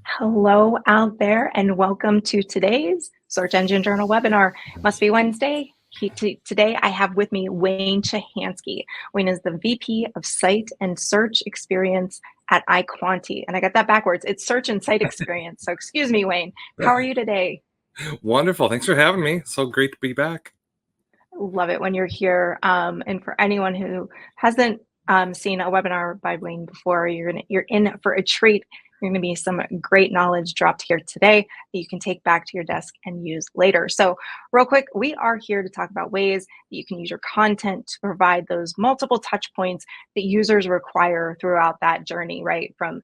Hello out there, and welcome to today's Search Engine Journal webinar. Must be Wednesday. Today, I have with me Wayne Chahansky. Wayne is the VP of Site and Search Experience at iQuanti. And I got that backwards. It's Search and Site Experience. So excuse me, Wayne. How are you today? Wonderful. Thanks for having me. So great to be back. Love it when you're here. And for anyone who hasn't seen a webinar by Wayne before, you're in for a treat. You're going to be some great knowledge dropped here today that you can take back to your desk and use later. So real quick, we are here to talk about ways that you can use your content to provide those multiple touch points that users require throughout that journey, right? From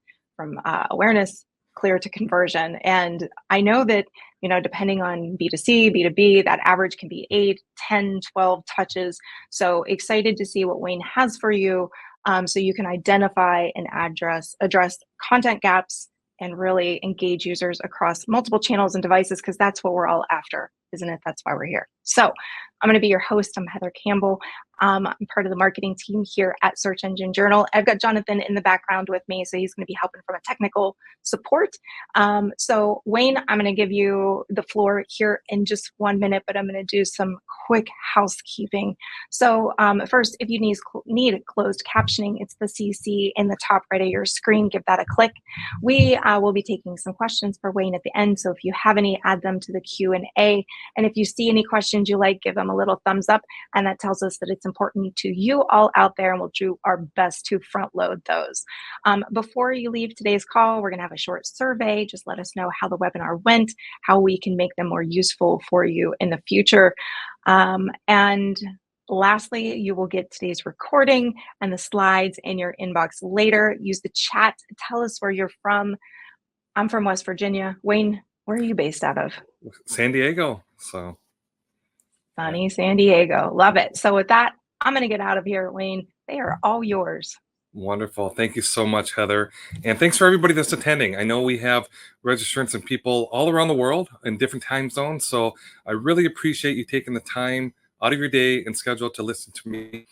awareness clear to conversion. And I know that, depending on B2C, B2B, that average can be 8, 10, 12 touches. So excited to see what Wayne has for you, so you can identify and address content gaps and really engage users across multiple channels and devices, because that's what we're all after, isn't it? That's why we're here. So I'm going to be your host. I'm Heather Campbell. I'm part of the marketing team here at Search Engine Journal. I've got Jonathan in the background with me, so he's going to be helping from a technical support. So Wayne, I'm going to give you the floor here in just 1 minute, but I'm going to do some quick housekeeping. So first, if you need closed captioning, it's the CC in the top right of your screen. Give that a click. We will be taking some questions for Wayne at the end, so if you have any, add them to the Q&A. And if you see any questions you like, give them a little thumbs up, and that tells us that it's important to you all out there, and we'll do our best to front load those. Before you leave today's call, we're going to have a short survey. Just let us know how the webinar went, how we can make them more useful for you in the future. And lastly, you will get today's recording and the slides in your inbox later. Use the chat. Tell us where you're from. I'm from West Virginia. Wayne, where are you based out of? San Diego. Sunny San Diego. Love it. So with that, I'm going to get out of here, Wayne. They are all yours. Wonderful. Thank you so much, Heather. And thanks for everybody that's attending. I know we have registrants and people all around the world in different time zones. So I really appreciate you taking the time out of your day and schedule to listen to me.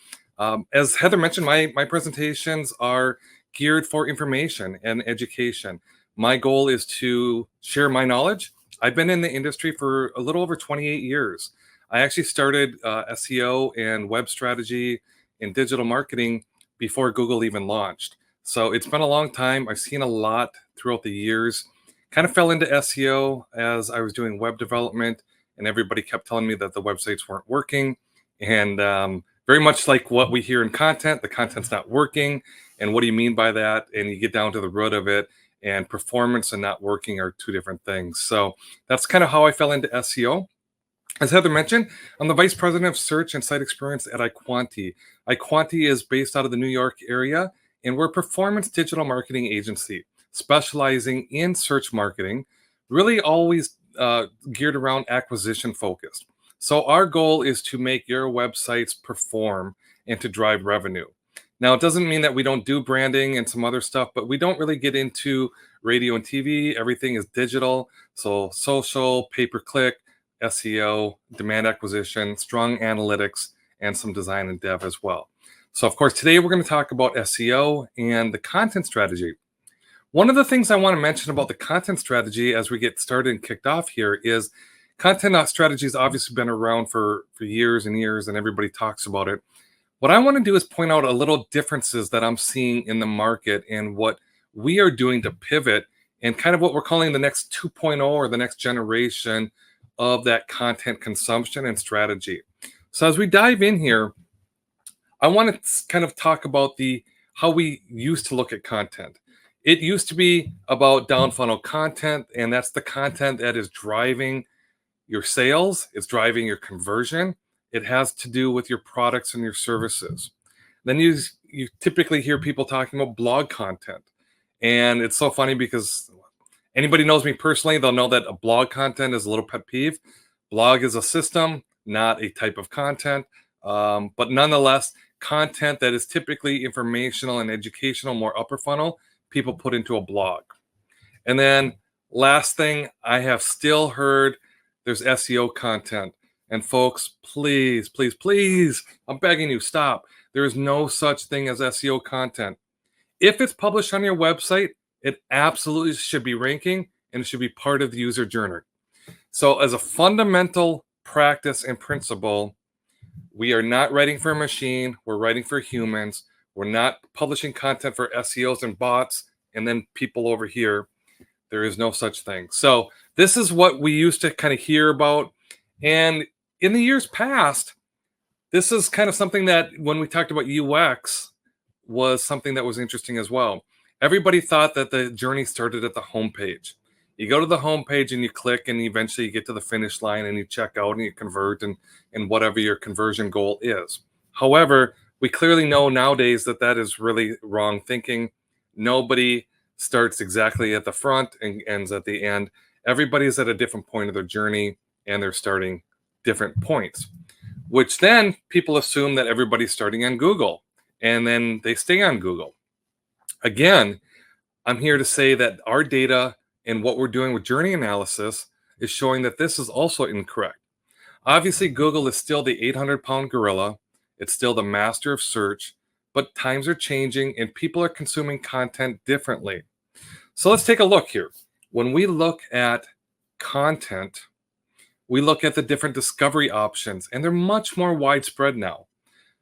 As Heather mentioned, my presentations are geared for information and education. My goal is to share my knowledge. I've been in the industry for a little over 28 years. I actually started SEO and web strategy and digital marketing before Google even launched. So it's been a long time. I've seen a lot throughout the years. Kind of fell into SEO as I was doing web development, and everybody kept telling me that the websites weren't working. And very much like what we hear in content, the content's not working. And what do you mean by that? And you get down to the root of it, and performance and not working are two different things. So that's kind of how I fell into SEO. As Heather mentioned, I'm the Vice President of Search and Site Experience at iQuanti. iQuanti is based out of the New York area, and we're a performance digital marketing agency specializing in search marketing, really always geared around acquisition focused. So our goal is to make your websites perform and to drive revenue. Now, it doesn't mean that we don't do branding and some other stuff, but we don't really get into radio and TV. Everything is digital. So social, pay-per-click, SEO, demand acquisition, strong analytics, and some design and dev as well. So of course, today we're going to talk about SEO and the content strategy. One of the things I want to mention about the content strategy as we get started and kicked off here is content strategy has obviously been around for years and years, and everybody talks about it. What I want to do is point out a little differences that I'm seeing in the market and what we are doing to pivot and kind of what we're calling the next 2.0 or the next generation of that content consumption and strategy. So as we dive in here, I want to kind of talk about how we used to look at content. It used to be about down funnel content, and that's the content that is driving your sales, it's driving your conversion. It has to do with your products and your services. Then you typically hear people talking about blog content. And it's so funny because anybody knows me personally, they'll know that a blog content is a little pet peeve. Blog is a system, not a type of content. But nonetheless, content that is typically informational and educational, more upper funnel, people put into a blog. And then last thing, I have still heard there's SEO content. And folks, please, please, please, I'm begging you, stop. There is no such thing as SEO content. If it's published on your website, It absolutely should be ranking, and it should be part of the user journey. So as a fundamental practice and principle, we are not writing for a machine. We're writing for humans. We're not publishing content for SEOs and bots and then people over here. There is no such thing. So this is what we used to kind of hear about. And in the years past, this is kind of something that when we talked about UX was something that was interesting as well. Everybody thought that the journey started at the homepage. You go to the homepage and you click, and eventually you get to the finish line and you check out and you convert and whatever your conversion goal is. However, we clearly know nowadays that that is really wrong thinking. Nobody starts exactly at the front and ends at the end. Everybody's at a different point of their journey and they're starting different points, which then people assume that everybody's starting on Google and then they stay on Google. Again, I'm here to say that our data and what we're doing with journey analysis is showing that this is also incorrect. Obviously, Google is still the 800-pound gorilla. It's still the master of search, but times are changing and people are consuming content differently. So let's take a look here. When we look at content, we look at the different discovery options, and they're much more widespread now.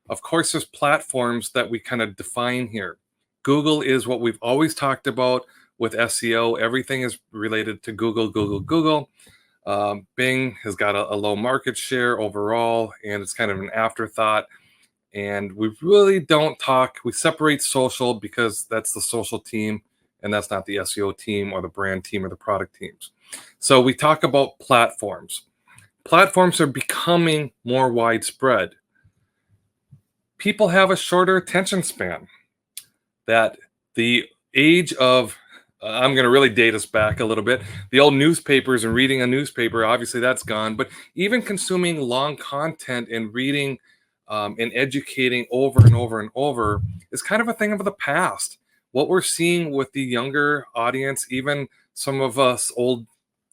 Of course, there's platforms that we kind of define here. Google is what we've always talked about with SEO. Everything is related to Google, Google, Google. Bing has got a low market share overall, and it's kind of an afterthought. And we really don't talk. We separate social because that's the social team, and that's not the SEO team or the brand team or the product teams. So we talk about platforms. Platforms are becoming more widespread. People have a shorter attention span. That the age of, I'm going to really date us back a little bit. The old newspapers and reading a newspaper, obviously that's gone. But even consuming long content and reading and educating over and over and over is kind of a thing of the past. What we're seeing with the younger audience, even some of us old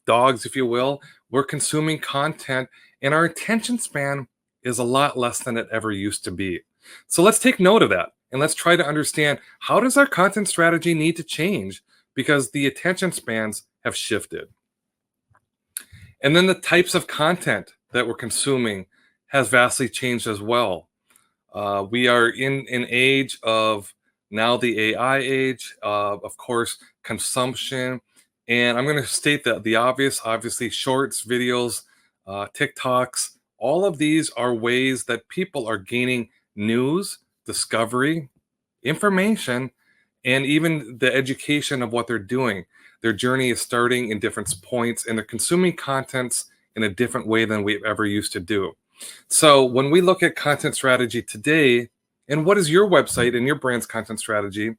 dogs, if you will, we're consuming content and our attention span is a lot less than it ever used to be. So let's take note of that and let's try to understand, how does our content strategy need to change because the attention spans have shifted. And then the types of content that we're consuming has vastly changed as well. We are in an age of now the AI age, of course, consumption. And I'm going to state that the obvious, obviously, shorts, videos, TikToks, all of these are ways that people are gaining news, discovery, information, and even the education of what they're doing. Their journey is starting in different points, and they're consuming contents in a different way than we've ever used to do. So when we look at content strategy today, and what is your website and your brand's content strategy,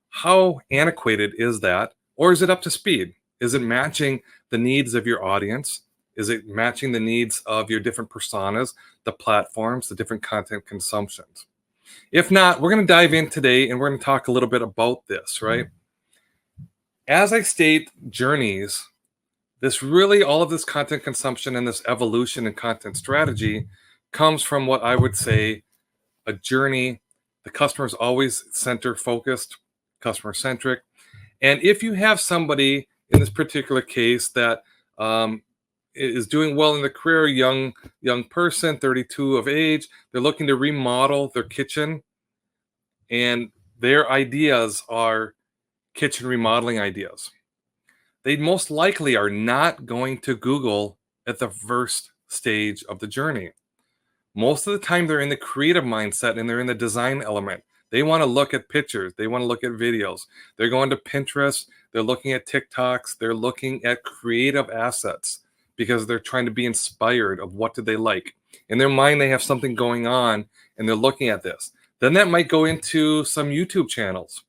how antiquated is that? Or is it up to speed? Is it matching the needs of your audience? Is it matching the needs of your different personas, the platforms, the different content consumptions? If not, we're going to dive in today and we're going to talk a little bit about this, right? As I state journeys, this really, all of this content consumption and this evolution in content strategy comes from what I would say a journey. The customer is always center focused, customer centric. And if you have somebody in this particular case that is doing well in their career, young person, 32 of age, they're looking to remodel their kitchen, and their ideas are kitchen remodeling ideas. They most likely are not going to Google at the first stage of the journey. Most of the time, they're in the creative mindset and they're in the design element. They want to look at pictures. They want to look at videos. They're going to Pinterest. They're looking at TikToks. They're looking at creative assets because they're trying to be inspired of what do they like. In their mind, they have something going on and they're looking at this. Then that might go into some YouTube channels.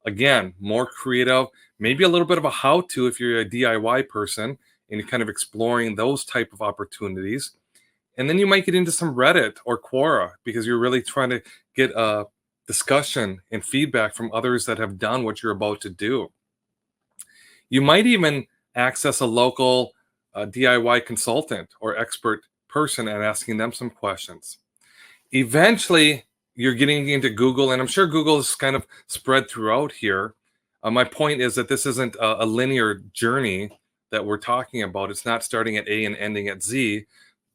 Again, more creative, maybe a little bit of a how-to if you're a DIY person and you're kind of exploring those type of opportunities. And then you might get into some Reddit or Quora because you're really trying to get a discussion and feedback from others that have done what you're about to do. You might even access a local DIY consultant or expert person and asking them some questions. Eventually, you're getting into Google, and I'm sure Google is kind of spread throughout here. My point is that this isn't a linear journey that we're talking about. It's not starting at A and ending at Z.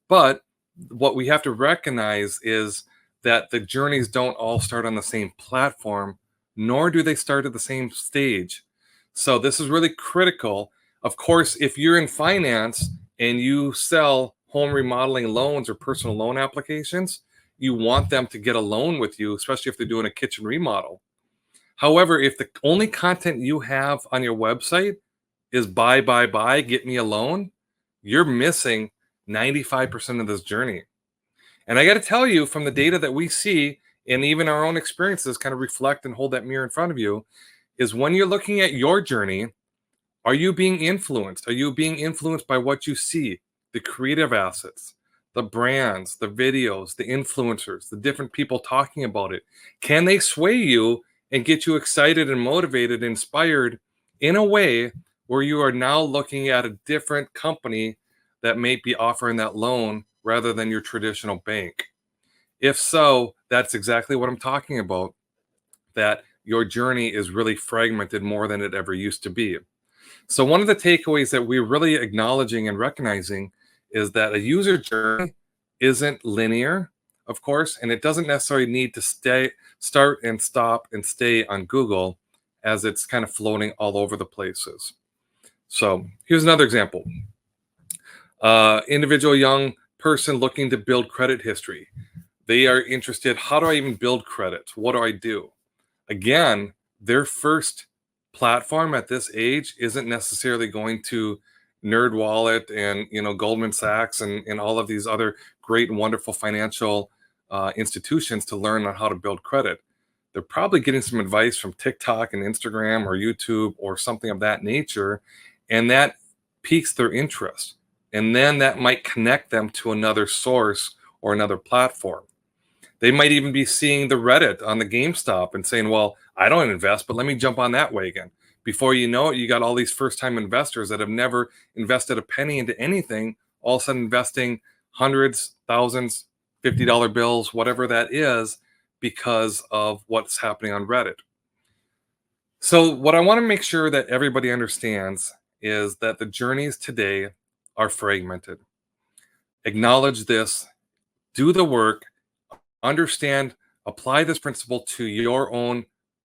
But what we have to recognize is that the journeys don't all start on the same platform, nor do they start at the same stage. So this is really critical. Of course, if you're in finance and you sell home remodeling loans or personal loan applications, you want them to get a loan with you, especially if they're doing a kitchen remodel. However, if the only content you have on your website is buy, get me a loan, you're missing 95% of this journey. And I got to tell you, from the data that we see, and even our own experiences kind of reflect and hold that mirror in front of you, is when you're looking at your journey, are you being influenced? Are you being influenced by what you see? The creative assets, the brands, the videos, the influencers, the different people talking about it. Can they sway you and get you excited and motivated, inspired in a way where you are now looking at a different company that may be offering that loan rather than your traditional bank? If so, that's exactly what I'm talking about, that your journey is really fragmented more than it ever used to be. So one of the takeaways that we're really acknowledging and recognizing is that a user journey isn't linear, of course, and it doesn't necessarily need to start and stop and stay on Google, as it's kind of floating all over the places. So here's another example. Individual young person looking to build credit history. They are interested, how do I even build credit? What do I do? Again, their first platform at this age isn't necessarily going to NerdWallet and Goldman Sachs and all of these other great and wonderful financial institutions to learn on how to build credit. They're probably getting some advice from TikTok and Instagram or YouTube or something of that nature, and that piques their interest. And then that might connect them to another source or another platform. They might even be seeing the Reddit on the GameStop and saying, well, I don't invest, but let me jump on that wagon. Before you know it, you got all these first-time investors that have never invested a penny into anything, all of a sudden investing hundreds, thousands, $50 bills, whatever that is, because of what's happening on Reddit. So what I want to make sure that everybody understands is that the journeys today are fragmented. Acknowledge this, do the work, understand, apply this principle to your own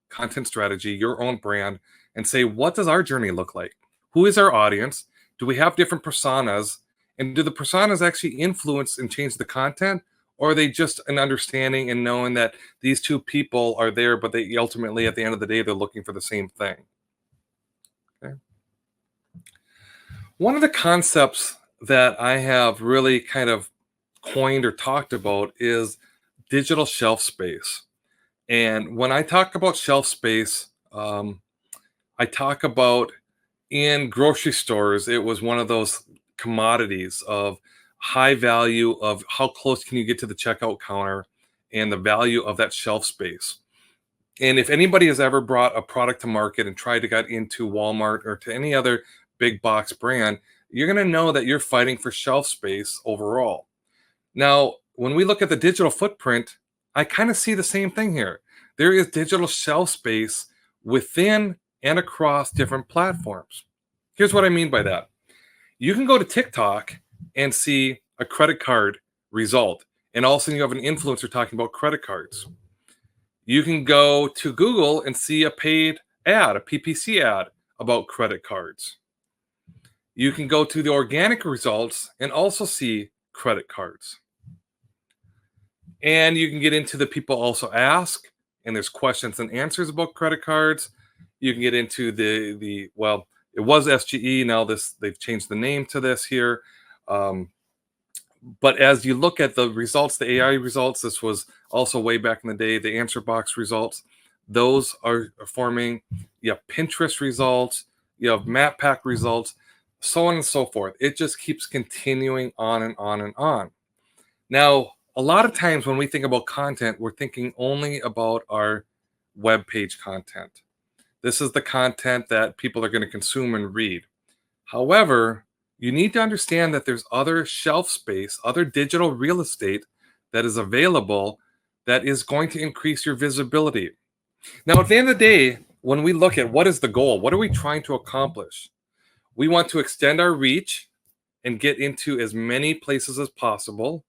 content strategy, your own brand, and say, what does our journey look like? Who is our audience? Do we have different personas? And do the personas actually influence and change the content? Or are they just an understanding and knowing that these two people are there, but they ultimately, at the end of the day, they're looking for the same thing? Okay. One of the concepts that I have really kind of coined or talked about is digital shelf space. And when I talk about shelf space, I talk about in grocery stores, it was one of those commodities of high value of how close can you get to the checkout counter and the value of that shelf space. And if anybody has ever brought a product to market and tried to get into Walmart or to any other big box brand, you're going to know that you're fighting for shelf space overall. Now, when we look at the digital footprint, I kind of see the same thing here. There is digital shelf space within and across different platforms. Here's what I mean by that. You can go to TikTok and see a credit card result, and all of a sudden you have an influencer talking about credit cards. You can go to Google and see a paid ad, a PPC ad about credit cards. You can go to the organic results and also see credit cards. And you can get into the people also ask, and there's questions and answers about credit cards. You can get into the well, it was SGE, now they've changed the name to this here. But as you look at the results, the AI results, this was also way back in the day, the answer box results, those are forming, you have Pinterest results, you have map pack results, so on and so forth. It just keeps continuing on and on and on. Now, a lot of times when we think about content, we're thinking only about our web page content. This is the content that people are going to consume and read. However, you need to understand that there's other shelf space, other digital real estate that is available that is going to increase your visibility. Now, at the end of the day, when we look at what is the goal, what are we trying to accomplish? We want to extend our reach and get into as many places as possible.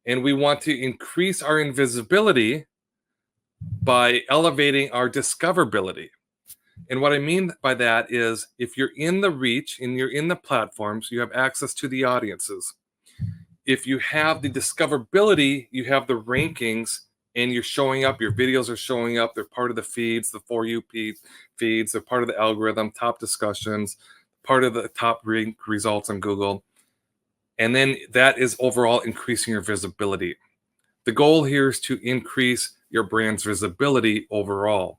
And we want to increase our invisibility by elevating our discoverability. And what I mean by that is if you're in the reach and you're in the platforms, you have access to the audiences. If you have the discoverability, you have the rankings and you're showing up, your videos are showing up, they're part of the feeds, the For You feeds, they're part of the algorithm, top discussions, part of the top results on Google. And then that is overall increasing your visibility. The goal here is to increase your brand's visibility overall.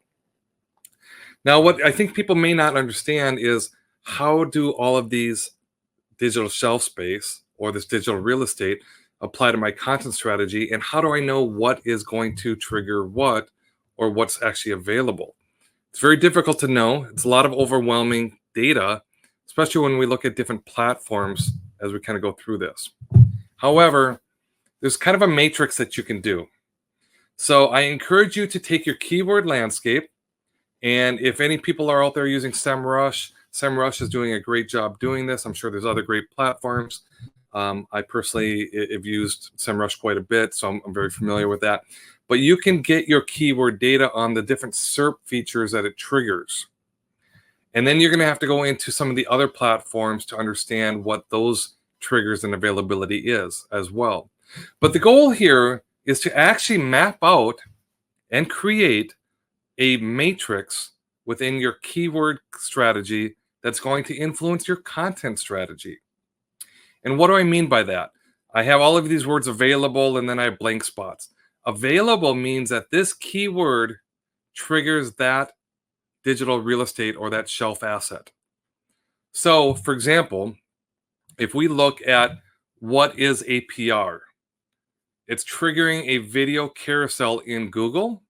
Now, what I think people may not understand is how do all of these digital shelf space or this digital real estate apply to my content strategy, and how do I know what is going to trigger what or what's actually available? It's very difficult to know. It's a lot of overwhelming data, especially when we look at different platforms as we kind of go through this. However, there's kind of a matrix that you can do. So I encourage you to take your keyword landscape, and if any people are out there using SEMrush is doing a great job doing this. I'm sure there's other great platforms. I personally have used SEMrush quite a bit, so I'm very familiar with that. But you can get your keyword data on the different SERP features that it triggers. And then you're going to have to go into some of the other platforms to understand what those triggers and availability is as well. But the goal here is to actually map out and create a matrix within your keyword strategy that's going to influence your content strategy. And what do I mean by that? I have all of these words available, and then I have blank spots. Available means that this keyword triggers that digital real estate or that shelf asset. So, for example, if we look at what is a PR, it's triggering a video carousel in Google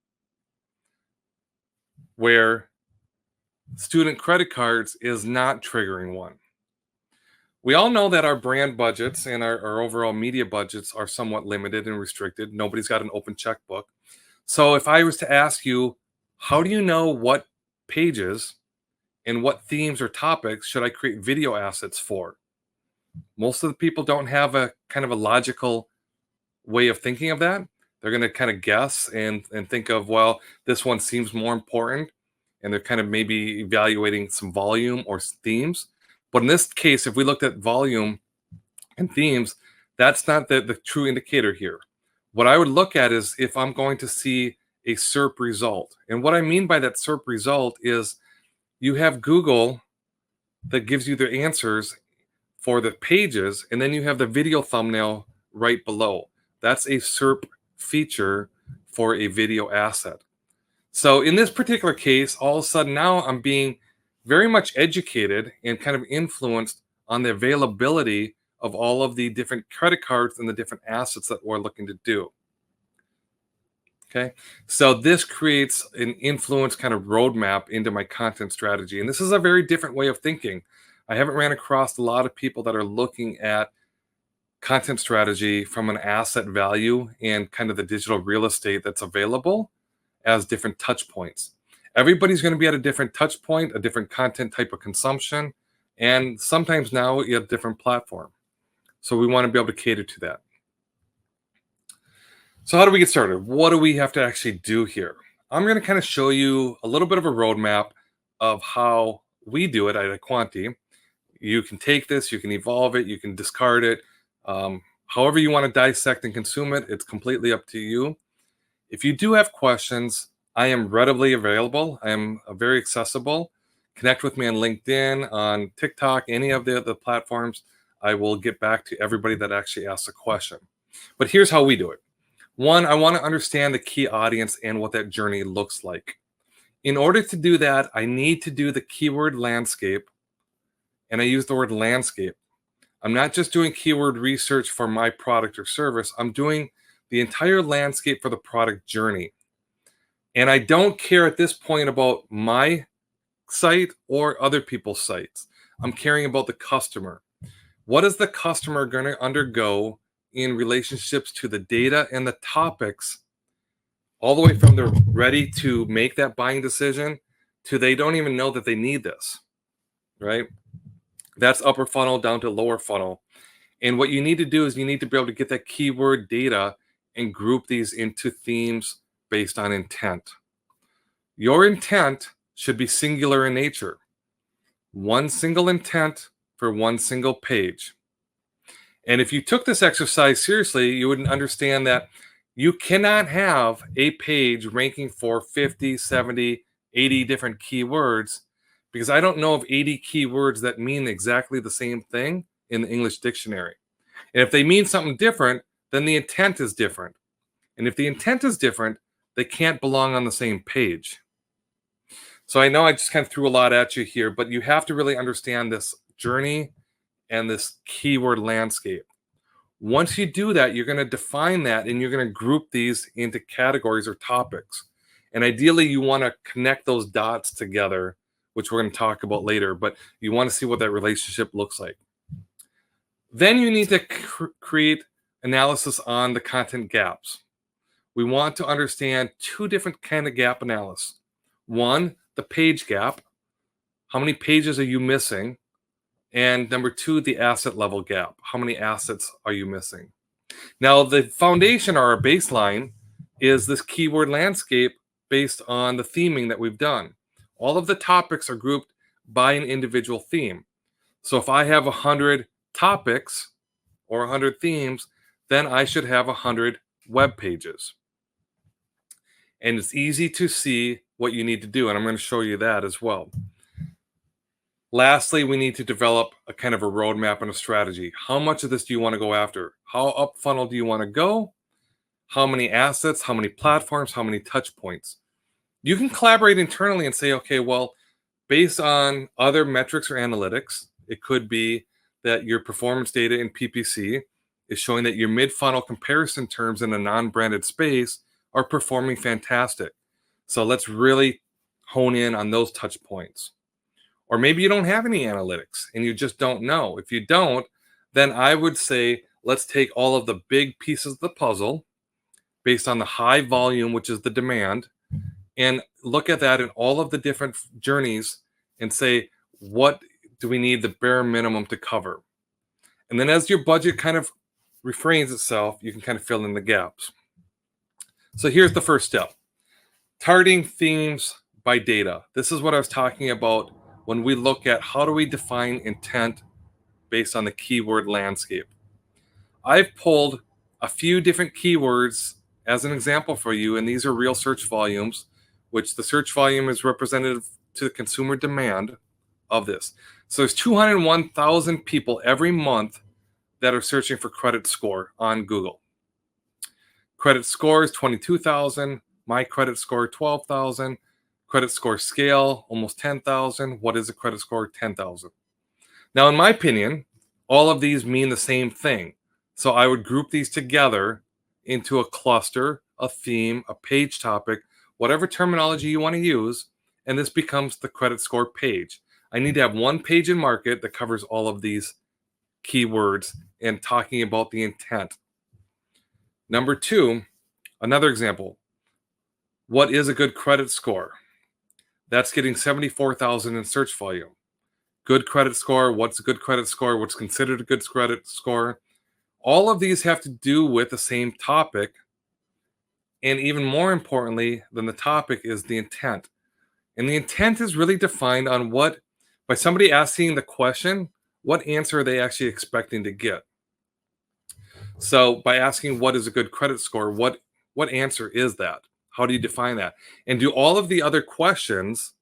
where student credit cards is not triggering one. We all know that our brand budgets and our overall media budgets are somewhat limited and restricted. Nobody's got an open checkbook. So if I was to ask you, how do you know what pages and what themes or topics should I create video assets for? Most of the people don't have a kind of a logical way of thinking of that. They're going to kind of guess and think of, well, this one seems more important. And they're kind of maybe evaluating some volume or themes. But in this case, if we looked at volume and themes, that's not the true indicator here. What I would look at is if I'm going to see a SERP result. And what I mean by that SERP result is you have Google that gives you the answers for the pages, and then you have the video thumbnail right below. That's a SERP feature for a video asset. So in this particular case, all of a sudden now I'm being very much educated and kind of influenced on the availability of all of the different credit cards and the different assets that we're looking to do. Okay, so this creates an influence kind of roadmap into my content strategy. And this is a very different way of thinking. I haven't ran across a lot of people that are looking at content strategy from an asset value and kind of the digital real estate that's available as different touch points. Everybody's going to be at a different touch point, a different content type of consumption, and sometimes now you have a different platform. So we want to be able to cater to that. So how do we get started? What do we have to actually do here? I'm going to kind of show you a little bit of a roadmap of how we do it at Aquanti. You can take this, you can evolve it, you can discard it. However you want to dissect and consume it, it's completely up to you. If you do have questions, I am readily available. I am very accessible. Connect with me on LinkedIn, on TikTok, any of the other platforms. I will get back to everybody that actually asks a question. But here's how we do it. One, I want to understand the key audience and what that journey looks like. In order to do that, I need to do the keyword landscape. And I use the word landscape. I'm not just doing keyword research for my product or service. I'm doing the entire landscape for the product journey. And I don't care at this point about my site or other people's sites. I'm caring about the customer. What is the customer going to undergo in relationships to the data and the topics, all the way from they're ready to make that buying decision to they don't even know that they need this, right? That's upper funnel down to lower funnel. And what you need to do is you need to be able to get that keyword data and group these into themes based on intent. Your intent should be singular in nature. One single intent for one single page. And if you took this exercise seriously, you would understand that you cannot have a page ranking for 50, 70, 80 different keywords, because I don't know of 80 keywords that mean exactly the same thing in the English dictionary. And if they mean something different, then the intent is different. And if the intent is different, they can't belong on the same page. So I know I just kind of threw a lot at you here, but you have to really understand this journey and this keyword landscape. Once you do that, you're going to define that and you're going to group these into categories or topics. And ideally, you want to connect those dots together, which we're going to talk about later, but you want to see what that relationship looks like. Then you need to create analysis on the content gaps. We want to understand two different kind of gap analysis. One, the page gap. How many pages are you missing? And number two, the asset level gap. How many assets are you missing? Now, the foundation or our baseline is this keyword landscape based on the theming that we've done. All of the topics are grouped by an individual theme. So if I have 100 topics or 100 themes, then I should have 100 web pages. And it's easy to see what you need to do. And I'm going to show you that as well. Lastly, we need to develop a kind of a roadmap and a strategy. How much of this do you want to go after? How up funnel do you want to go? How many assets? How many platforms? How many touch points? You can collaborate internally and say, okay, well, based on other metrics or analytics, it could be that your performance data in PPC is showing that your mid-funnel comparison terms in a non-branded space are performing fantastic. So let's really hone in on those touch points. Or maybe you don't have any analytics and you just don't know. If you don't, then I would say let's take all of the big pieces of the puzzle based on the high volume, which is the demand, and look at that in all of the different journeys and say, what do we need the bare minimum to cover? And then as your budget kind of refrains itself, you can kind of fill in the gaps. So here's the first step. Targeting themes by data. This is what I was talking about when we look at how do we define intent based on the keyword landscape. I've pulled a few different keywords as an example for you, and these are real search volumes, which the search volume is representative to the consumer demand of this. So there's 201,000 people every month that are searching for credit score on Google. Credit score is 22,000. My credit score, 12,000. Credit score scale, almost 10,000. What is a credit score? 10,000. Now, in my opinion, all of these mean the same thing. So I would group these together into a cluster, a theme, a page topic, whatever terminology you want to use, and this becomes the credit score page. I need to have one page in market that covers all of these keywords and talking about the intent. Number two, another example. What is a good credit score? That's getting 74,000 in search volume. Good credit score. What's a good credit score? What's considered a good credit score? All of these have to do with the same topic. And even more importantly than the topic is the intent. And the intent is really defined on what, by somebody asking the question, what answer are they actually expecting to get? So by asking what is a good credit score, what answer is that? How do you define that? And do all of the other questions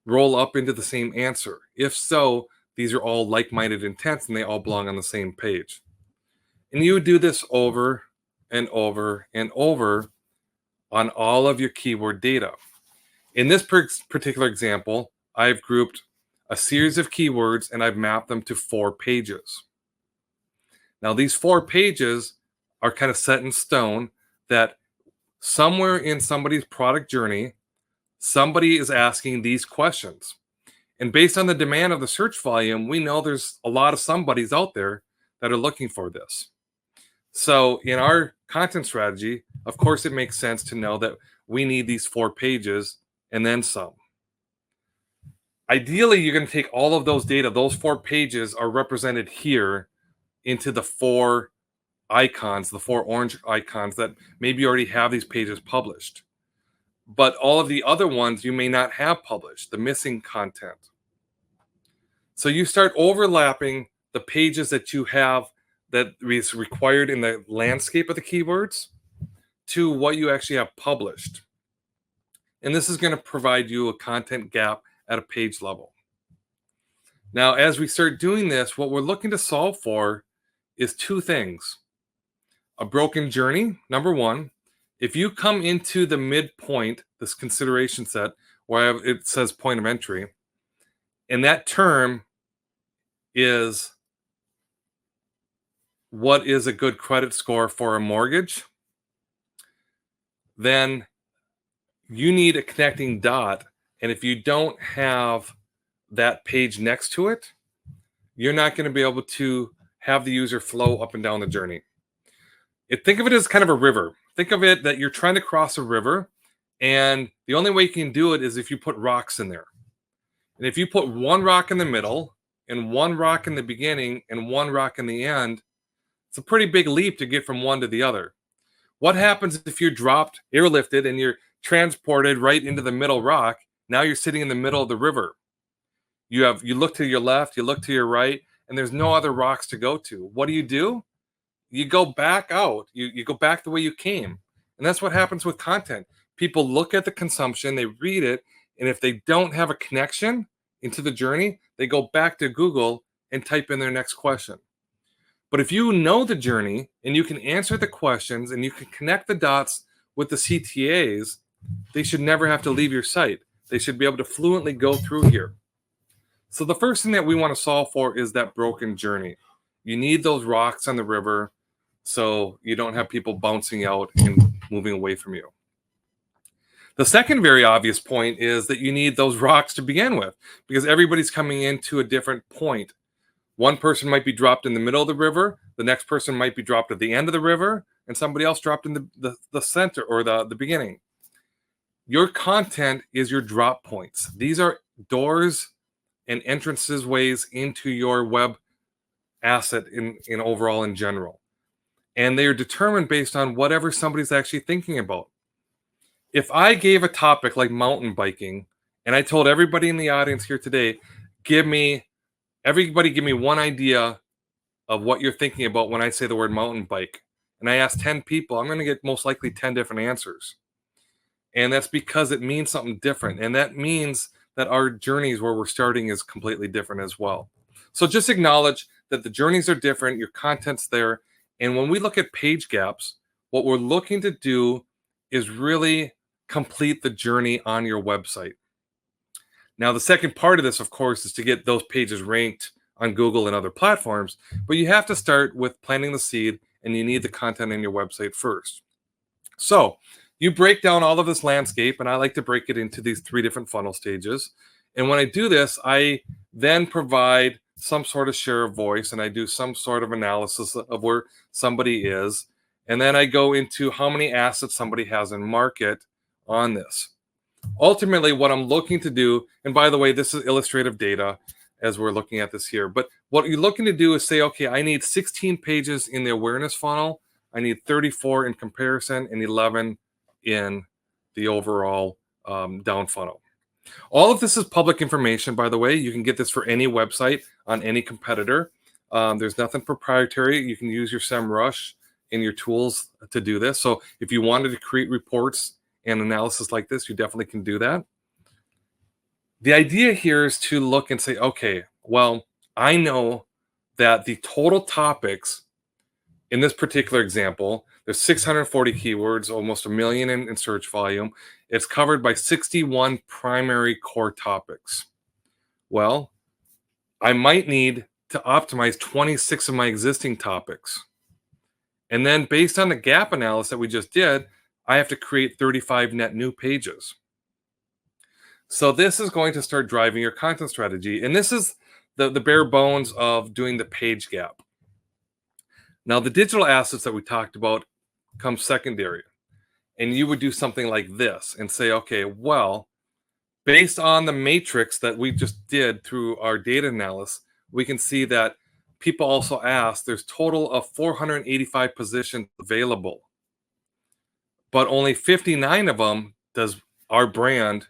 roll up into the same answer? If so, these are all like-minded intents and they all belong on the same page. And you do this over and over and over on all of your keyword data. In this particular example, I've grouped a series of keywords and I've mapped them to 4 pages. Now, these 4 pages are kind of set in stone that somewhere in somebody's product journey, somebody is asking these questions. And based on the demand of the search volume, we know there's a lot of somebodies out there that are looking for this. So in our content strategy, of course, it makes sense to know that we need these 4 pages and then some. Ideally, you're going to take all of those data, those 4 pages are represented here into the 4 icons, the 4 orange icons that maybe already have these pages published. But all of the other ones you may not have published, the missing content. So you start overlapping the pages that you have that is required in the landscape of the keywords to what you actually have published. And this is going to provide you a content gap at a page level. Now, as we start doing this, what we're looking to solve for is 2 things. A broken journey, number 1. If you come into the midpoint, this consideration set, where it says point of entry, and that term is what is a good credit score for a mortgage, then you need a connecting dot. And if you don't have that page next to it, you're not going to be able to have the user flow up and down the journey. Think of it as kind of a river. Think of it that you're trying to cross a river, and the only way you can do it is if you put rocks in there. And if you put 1 rock in the middle and 1 rock in the beginning and 1 rock in the end, it's a pretty big leap to get from one to the other. What happens if you're dropped, airlifted, and you're transported right into the middle rock? Now you're sitting in the middle of the river. You look to your left, you look to your right, and there's no other rocks to go to. What do? You go back out. You go back the way you came. And that's what happens with content. People look at the consumption, they read it, and if they don't have a connection into the journey, they go back to Google and type in their next question. But if you know the journey and you can answer the questions and you can connect the dots with the CTAs, they should never have to leave your site. They should be able to fluently go through here. So the first thing that we want to solve for is that broken journey. You need those rocks on the river so you don't have people bouncing out and moving away from you. The second very obvious point is that you need those rocks to begin with, because everybody's coming into a different point. One person might be dropped in the middle of the river, the next person might be dropped at the end of the river, and somebody else dropped in the center or the beginning. Your content is your drop points. These are doors and entrances ways into your web asset in overall in general. And they are determined based on whatever somebody's actually thinking about. If I gave a topic like mountain biking, and I told everybody in the audience here today, everybody give me one idea of what you're thinking about when I say the word mountain bike, and I asked 10 people, I'm going to get most likely 10 different answers. And that's because it means something different. And that means that our journeys where we're starting is completely different as well. So just acknowledge that the journeys are different, your content's there. And when we look at page gaps, what we're looking to do is really complete the journey on your website. Now, the second part of this, of course, is to get those pages ranked on Google and other platforms, but you have to start with planting the seed, and you need the content in your website first. So you break down all of this landscape, and I like to break it into these 3 different funnel stages. And when I do this, I then provide some sort of share of voice, and I do some sort of analysis of where somebody is. And then I go into how many assets somebody has in market on this. Ultimately, what I'm looking to do, and by the way, this is illustrative data as we're looking at this here, but what you're looking to do is say, okay, I need 16 pages in the awareness funnel, I need 34 in comparison, and 11 in the overall down funnel. All of this is public information, by the way. You can get this for any website on any competitor. There's nothing proprietary. You can use your SEMrush in your tools to do this. So if you wanted to create reports and analysis like this, you definitely can do that. The idea here is to look and say, okay, well, I know that the total topics in this particular example, there's 640 keywords, almost 1 million in search volume. It's covered by 61 primary core topics. Well, I might need to optimize 26 of my existing topics. And then based on the gap analysis that we just did, I have to create 35 net new pages. So this is going to start driving your content strategy. And this is the bare bones of doing the page gap. Now, the digital assets that we talked about come secondary. And you would do something like this and say, okay, well, Based on the matrix that we just did through our data analysis, we can see that people also asked, there's total of 485 positions available, but only 59 of them does our brand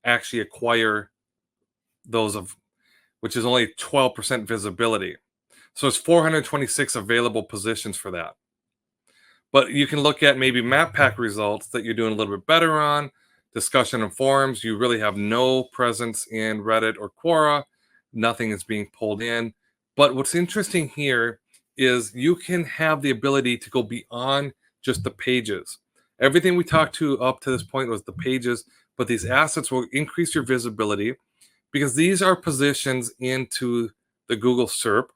actually acquire those of, which is only 12% visibility. So it's 426 available positions for that. But you can look at maybe map pack results that you're doing a little bit better on, discussion and forums. You really have no presence in Reddit or Quora. Nothing is being pulled in. But what's interesting here is you can have the ability to go beyond just the pages. Everything we talked to up to this point was the pages, but these assets will increase your visibility because these are positions into the Google SERP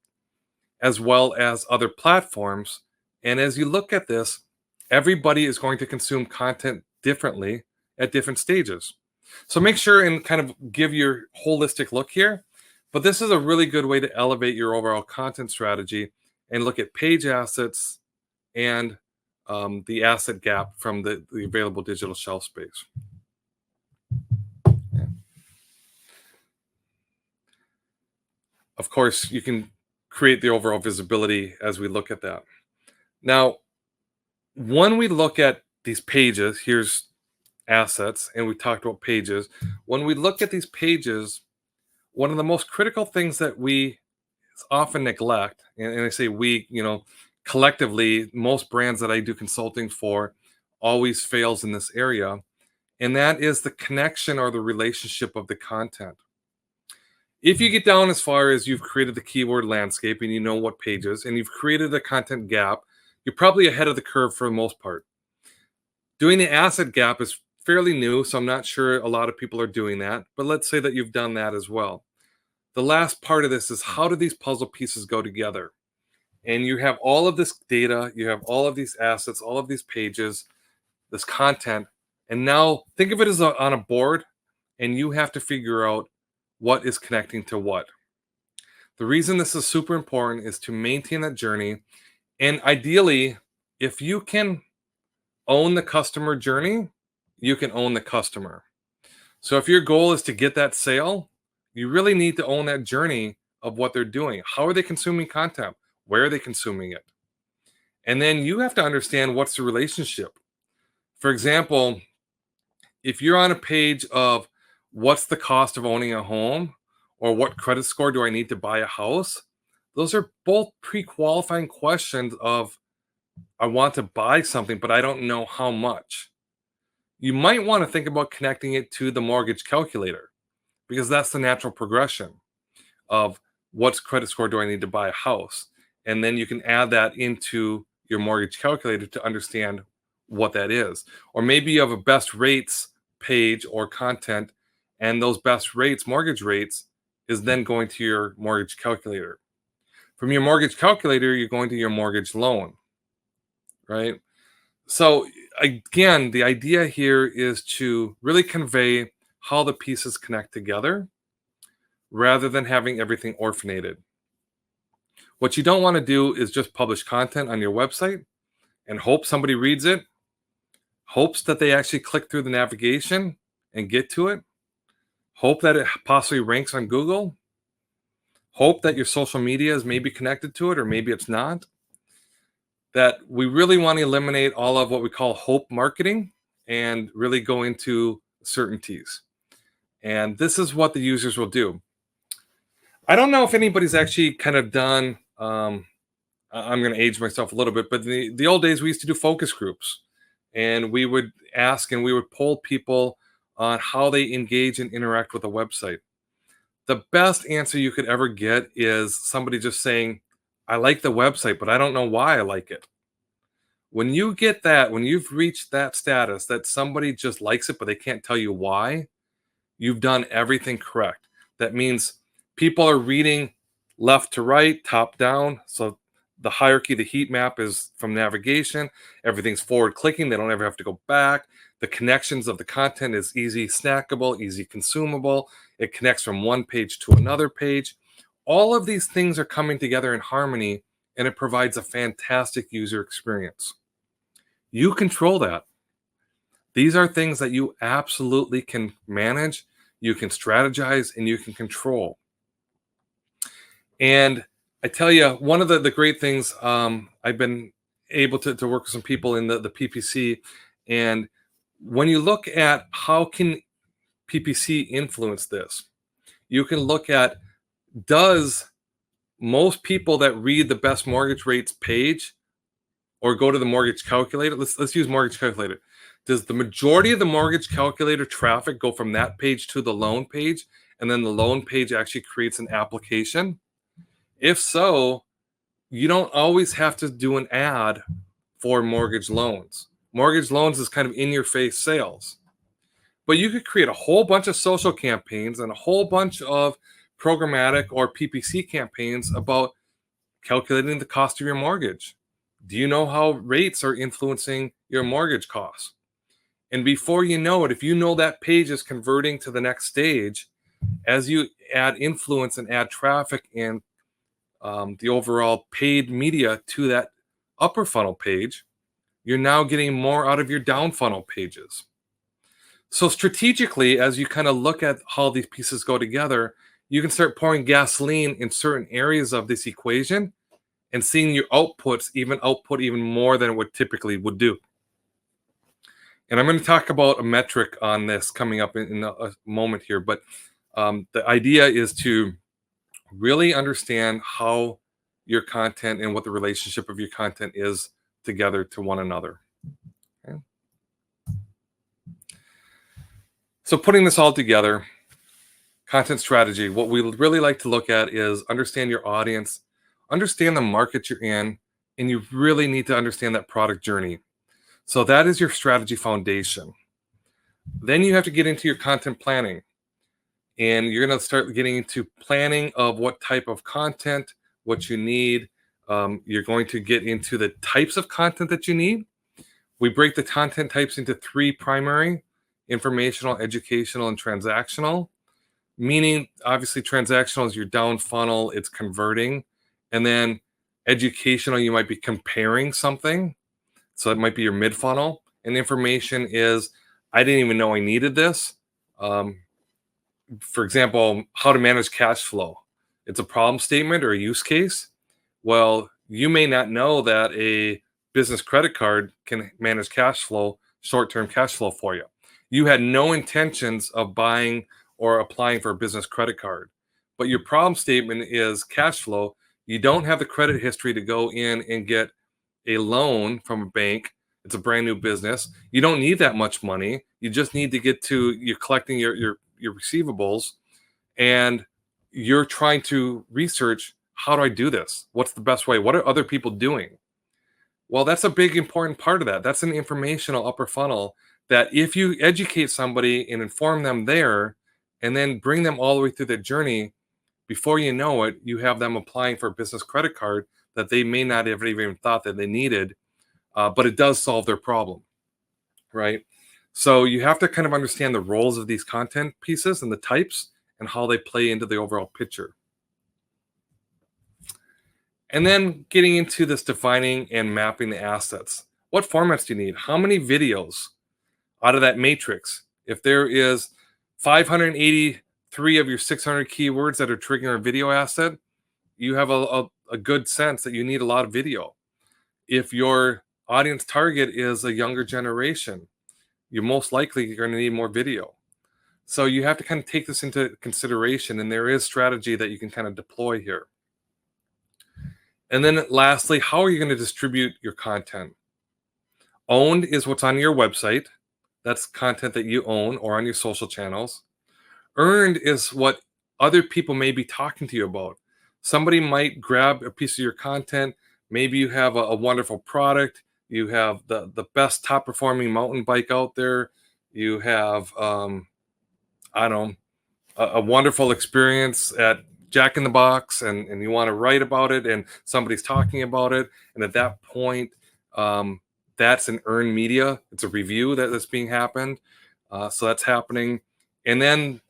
as well as other platforms. And as you look at this, everybody is going to consume content differently at different stages. So make sure and kind of give your holistic look here. But this is a really good way to elevate your overall content strategy and look at page assets and the asset gap from the available digital shelf space. Yeah. Of course, you can create the overall visibility as we look at that. Now, when we look at these pages, here's assets, and we talked about pages. When we look at these pages, one of the most critical things that we often neglect, and I say we, collectively, most brands that I do consulting for always fails in this area, and that is the connection or the relationship of the content. If you get down as far as you've created the keyword landscape and you know what pages, and you've created a content gap, you're probably ahead of the curve for the most part. Doing the asset gap is fairly new, so I'm not sure a lot of people are doing that, but let's say that you've done that as well. The last part of this is, how do these puzzle pieces go together? And you have all of this data, you have all of these assets, all of these pages, this content, and now think of it as on a board, and you have to figure out what is connecting to what. The reason this is super important is to maintain that journey. And ideally, if you can own the customer journey, you can own the customer. So if your goal is to get that sale, you really need to own that journey of what they're doing. How are they consuming content? Where are they consuming it? And then you have to understand what's the relationship. For example, if you're on a page of what's the cost of owning a home, or what credit score do I need to buy a house, those are both pre-qualifying questions of, I want to buy something, but I don't know how much. You might want to think about connecting it to the mortgage calculator, because that's the natural progression of what's credit score do I need to buy a house. And then you can add that into your mortgage calculator to understand what that is. Or maybe you have a best rates page or content, and those best rates, mortgage rates, is then going to your mortgage calculator. From your mortgage calculator, you're going to your mortgage loan, right? So again, the idea here is to really convey how the pieces connect together rather than having everything orphanated. What you don't want to do is just publish content on your website and hope somebody reads it, hopes that they actually click through the navigation and get to it, hope that it possibly ranks on Google, hope that your social media is maybe connected to it or maybe it's not. That we really want to eliminate all of what we call hope marketing and really go into certainties. And this is what the users will do. I don't know if anybody's actually kind of done, I'm going to age myself a little bit, but the old days we used to do focus groups, and we would ask and we would poll people on how they engage and interact with a website. The best answer you could ever get is somebody just saying, I like the website, but I don't know why I like it. When you get that, when you've reached that status that somebody just likes it, but they can't tell you why, you've done everything correct. That means people are reading left to right, top down. So the hierarchy, the heat map is from navigation. Everything's forward clicking. They don't ever have to go back. The connections of the content is easy snackable, easy consumable. It connects from one page to another page. All of these things are coming together in harmony, and it provides a fantastic user experience. You control that. These are things that you absolutely can manage. you can strategize, and you can control. And I tell you, one of the great things, I've been able to work with some people in the PPC, and when you look at how can PPC influence this, you can look at, does most people that read the best mortgage rates page or go to the mortgage calculator, let's use mortgage calculator. Does the majority of the mortgage calculator traffic go from that page to the loan page, and then the loan page actually creates an application? If so, you don't always have to do an ad for mortgage loans. Mortgage loans is kind of in your face sales. But you could create a whole bunch of social campaigns and a whole bunch of programmatic or PPC campaigns about calculating the cost of your mortgage. Do you know how rates are influencing your mortgage costs? And before you know it, if you know that page is converting to the next stage, as you add influence and add traffic and the overall paid media to that upper funnel page, you're now getting more out of your down funnel pages. So strategically, as you kind of look at how these pieces go together, you can start pouring gasoline in certain areas of this equation and seeing your outputs output even more than it would typically would do. And I'm going to talk about a metric on this coming up in a moment here, but the idea is to really understand how your content and what the relationship of your content is together to one another. Okay. So putting this all together, content strategy, what we really like to look at is understand your audience, understand the market you're in, and you really need to understand that product journey. So that is your strategy foundation. Then you have to get into your content planning. And you're going to start getting into planning of what type of content, what you need. You're going to get into the types of content that you need. We break the content types into 3 primary: informational, educational, and transactional. Meaning, obviously, transactional is your down funnel, it's converting. And then educational, you might be comparing something. So it might be your mid funnel. And information is, I didn't even know I needed this. For example, how to manage cash flow. It's a problem statement or a use case. Well, you may not know that a business credit card can manage cash flow, short-term cash flow for you. You had no intentions of buying or applying for a business credit card, but your problem statement is cash flow. You don't have the credit history to go in and get a loan from a bank. It's a brand new business. You don't need that much money. You just need to get to, you're collecting your receivables, and you're trying to research, how do I do this? What's the best way? What are other people doing? Well, that's a big important part of that. That's an informational upper funnel that if you educate somebody and inform them there and then bring them all the way through their journey, before you know it, you have them applying for a business credit card that they may not have even thought that they needed, but it does solve their problem, right? So you have to kind of understand the roles of these content pieces and the types and how they play into the overall picture. And then getting into this defining and mapping the assets. What formats do you need? How many videos out of that matrix? If there is 583 of your 600 keywords that are triggering a video asset, you have a good sense that you need a lot of video. If your audience target is a younger generation, you're most likely going to need more video. So you have to kind of take this into consideration, and there is strategy that you can kind of deploy here. And then lastly, how are you going to distribute your content? Owned is what's on your website. That's content that you own or on your social channels. Earned is what other people may be talking to you about. Somebody might grab a piece of your content. Maybe you have a wonderful product. You have the best top performing mountain bike out there. You have, I don't know, a wonderful experience at Jack in the Box, and you want to write about it, and somebody's talking about it. And at that point, that's an earned media. It's a review that's being happened. So that's happening. And then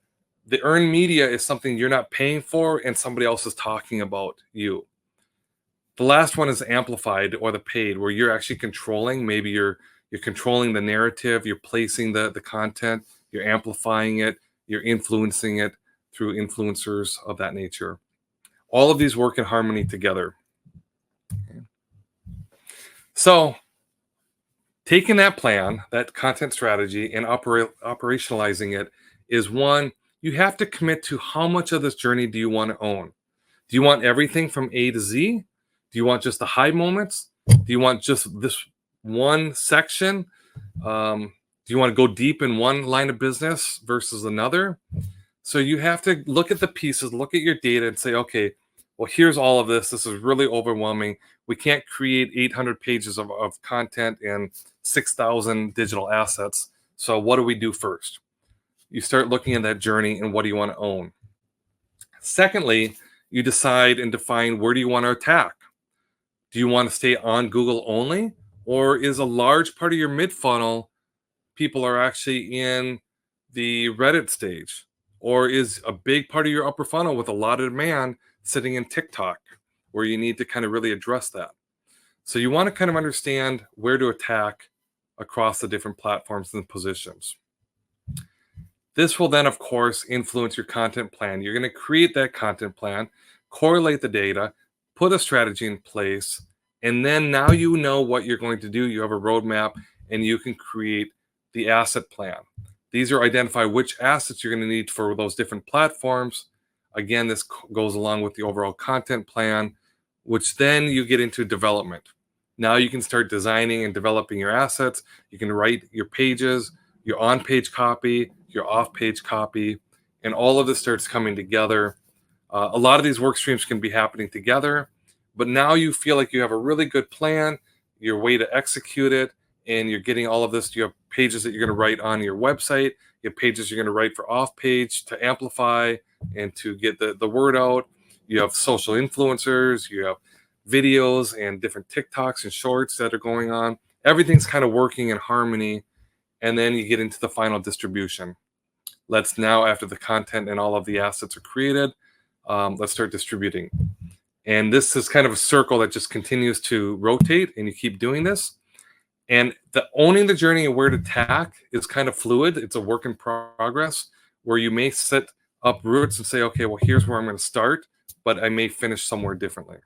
the earned media is something you're not paying for and somebody else is talking about you. The last one is amplified or the paid, where you're actually controlling. Maybe you're controlling the narrative, you're placing the content, you're amplifying it, you're influencing it through influencers of that nature. All of these work in harmony together. So taking that plan, that content strategy, and operationalizing it is one, you have to commit to how much of this journey do you want to own? Do you want everything from A to Z? Do you want just the high moments? Do you want just this one section? Do you want to go deep in one line of business versus another? So you have to look at the pieces, look at your data and say, okay, well, here's all of this. This is really overwhelming. We can't create 800 pages of content and 6,000 digital assets. So what do we do first? You start looking at that journey and what do you want to own? Secondly, you decide and define where do you want to attack? Do you want to stay on Google only? Or is a large part of your mid funnel people are actually in the Reddit stage? Or is a big part of your upper funnel with a lot of demand sitting in TikTok, where you need to kind of really address that? So you want to kind of understand where to attack across the different platforms and positions. This will then, of course, influence your content plan. You're going to create that content plan, correlate the data, put a strategy in place, and then now you know what you're going to do. You have a roadmap, and you can create the asset plan. These are identify which assets you're going to need for those different platforms. Again, this goes along with the overall content plan, which then you get into development. Now you can start designing and developing your assets. You can write your pages, your on-page copy, your off-page copy, and all of this starts coming together. A lot of these work streams can be happening together, but now you feel like you have a really good plan, your way to execute it, and you're getting all of this. You have pages that you're going to write on your website. You have pages you're going to write for off-page to amplify and to get the word out. You have social influencers. You have videos and different TikToks and shorts that are going on. Everything's kind of working in harmony. And then you get into the final distribution. Let's now, after the content and all of the assets are created, let's start distributing. And this is kind of a circle that just continues to rotate, and you keep doing this. And the owning the journey and where to attack is kind of fluid. It's a work in progress where you may set up roots and say, okay, well, here's where I'm going to start, but I may finish somewhere differently.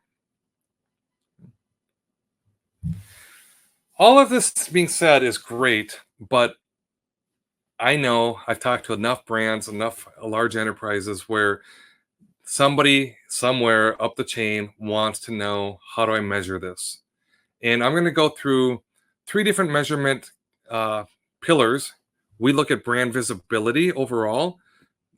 All of this being said is great, but I know I've talked to enough brands, enough large enterprises where somebody somewhere up the chain wants to know, how do I measure this? And I'm going to go through 3 different measurement pillars. We look at brand visibility overall,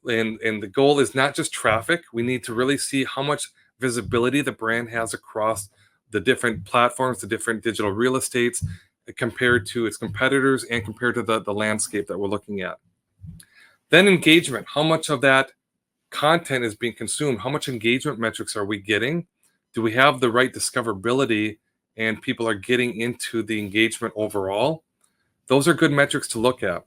and the goal is not just traffic. We need to really see how much visibility the brand has across the different platforms, the different digital real estates, compared to its competitors and compared to the landscape that we're looking at. Then engagement, how much of that content is being consumed? How much engagement metrics are we getting? Do we have the right discoverability and people are getting into the engagement overall? Those are good metrics to look at.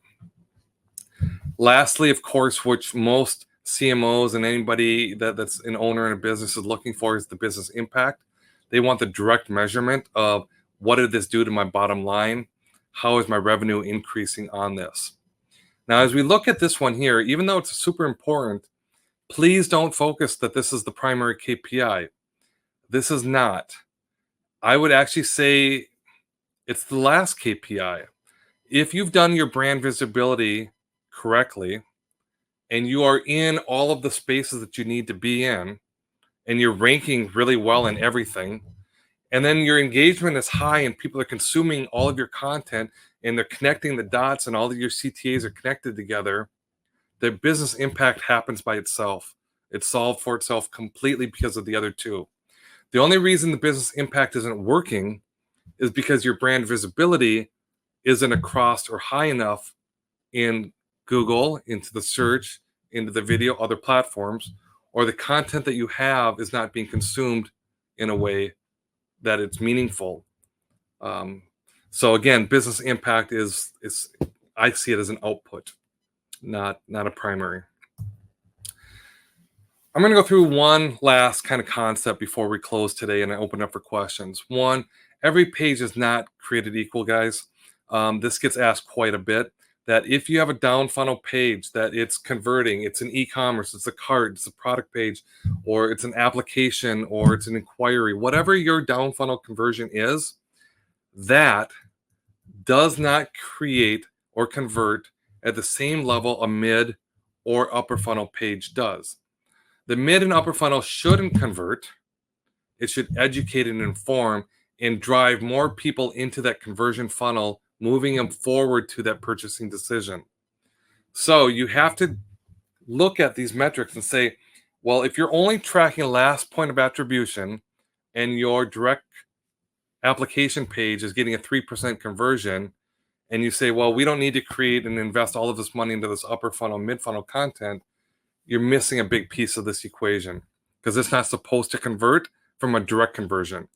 Lastly, of course, which most CMOs and anybody that's an owner in a business is looking for, is the business impact. They want the direct measurement of, what did this do to my bottom line? How is my revenue increasing on this? Now, as we look at this one here, even though it's super important, please don't focus that this is the primary KPI. This is not. I would actually say it's the last KPI. If you've done your brand visibility correctly and you are in all of the spaces that you need to be in, and you're ranking really well in everything, and then your engagement is high and people are consuming all of your content and they're connecting the dots and all of your CTAs are connected together, the business impact happens by itself. It's solved for itself completely because of the other 2. The only reason the business impact isn't working is because your brand visibility isn't across or high enough in Google, into the search, into the video, other platforms, or the content that you have is not being consumed in a way that it's meaningful. So again, business impact is I see it as an output, not a primary. I'm going to go through one last kind of concept before we close today and I open up for questions. One, every page is not created equal, guys. This gets asked quite a bit. that if you have a down funnel page that it's converting, it's an e-commerce, it's a cart, it's a product page, or it's an application, or it's an inquiry, whatever your down funnel conversion is, that does not create or convert at the same level a mid or upper funnel page does. The mid and upper funnel shouldn't convert. It should educate and inform and drive more people into that conversion funnel, moving them forward to that purchasing decision. So you have to look at these metrics and say, well, if you're only tracking last point of attribution and your direct application page is getting a 3% conversion, and you say, well, we don't need to create and invest all of this money into this upper funnel, mid funnel content, you're missing a big piece of this equation because it's not supposed to convert from a direct conversion.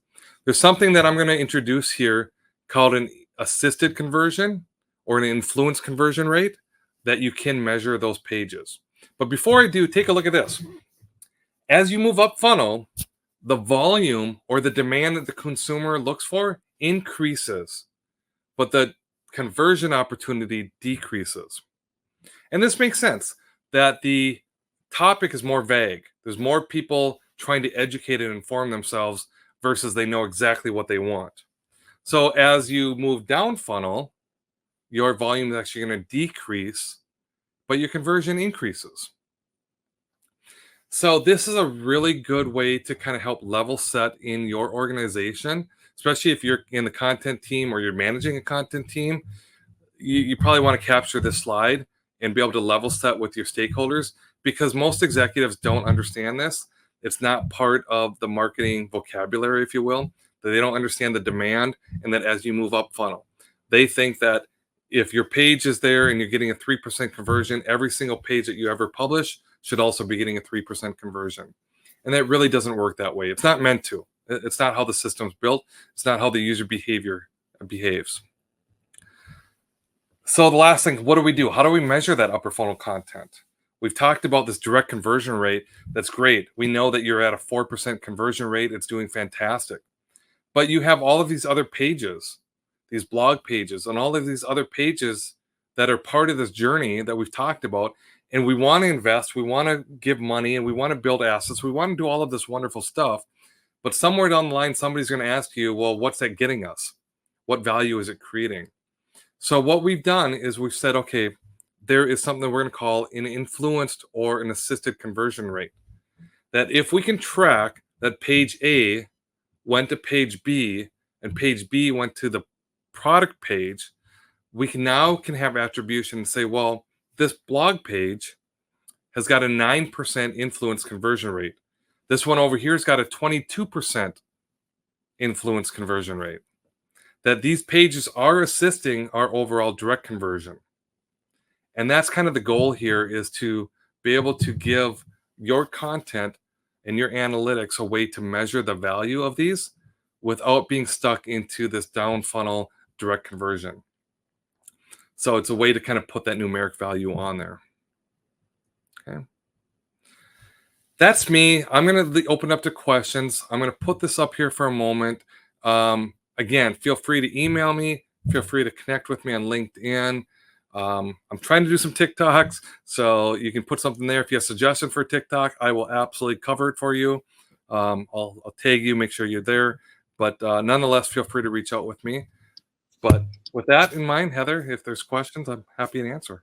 There's something that I'm going to introduce here called an assisted conversion or an influence conversion rate that you can measure those pages. But before I do, take a look at this. As you move up funnel, the volume or the demand that the consumer looks for increases, but the conversion opportunity decreases. And this makes sense that the topic is more vague. There's more people trying to educate and inform themselves versus they know exactly what they want. So as you move down funnel, your volume is actually going to decrease, but your conversion increases. So this is a really good way to kind of help level set in your organization, especially if you're in the content team or you're managing a content team. You probably want to capture this slide and be able to level set with your stakeholders, because most executives don't understand this. It's not part of the marketing vocabulary, if you will, that they don't understand the demand, and that as you move up funnel, they think that if your page is there and you're getting a 3% conversion, every single page that you ever publish should also be getting a 3% conversion. And that really doesn't work that way. It's not meant to. It's not how the system's built. It's not how the user behavior behaves. So the last thing, what do we do? How do we measure that upper funnel content? We've talked about this direct conversion rate. That's great. We know that you're at a 4% conversion rate. It's doing fantastic. But you have all of these other pages, these blog pages, and all of these other pages that are part of this journey that we've talked about. And we want to invest, we want to give money, and we want to build assets. We want to do all of this wonderful stuff. But somewhere down the line, somebody's going to ask you, well, what's that getting us? What value is it creating? So what we've done is we've said, okay, there is something that we're going to call an influenced or an assisted conversion rate. That if we can track that page A went to page B and page B went to the product page, we can have attribution and say, well, this blog page has got a 9% influence conversion rate. This one over here has got a 22% influence conversion rate. That these pages are assisting our overall direct conversion. And that's kind of the goal here, is to be able to give your content and your analytics a way to measure the value of these without being stuck into this down funnel direct conversion. So it's a way to kind of put that numeric value on there. Okay. That's me. I'm going to open up to questions. I'm going to put this up here for a moment. Again, feel free to email me. Feel free to connect with me on LinkedIn. I'm trying to do some TikToks, so you can put something there. If you have a suggestion for a TikTok, I will absolutely cover it for you. I'll tag you, make sure you're there. But nonetheless, feel free to reach out with me. But with that in mind, Heather, if there's questions, I'm happy to answer.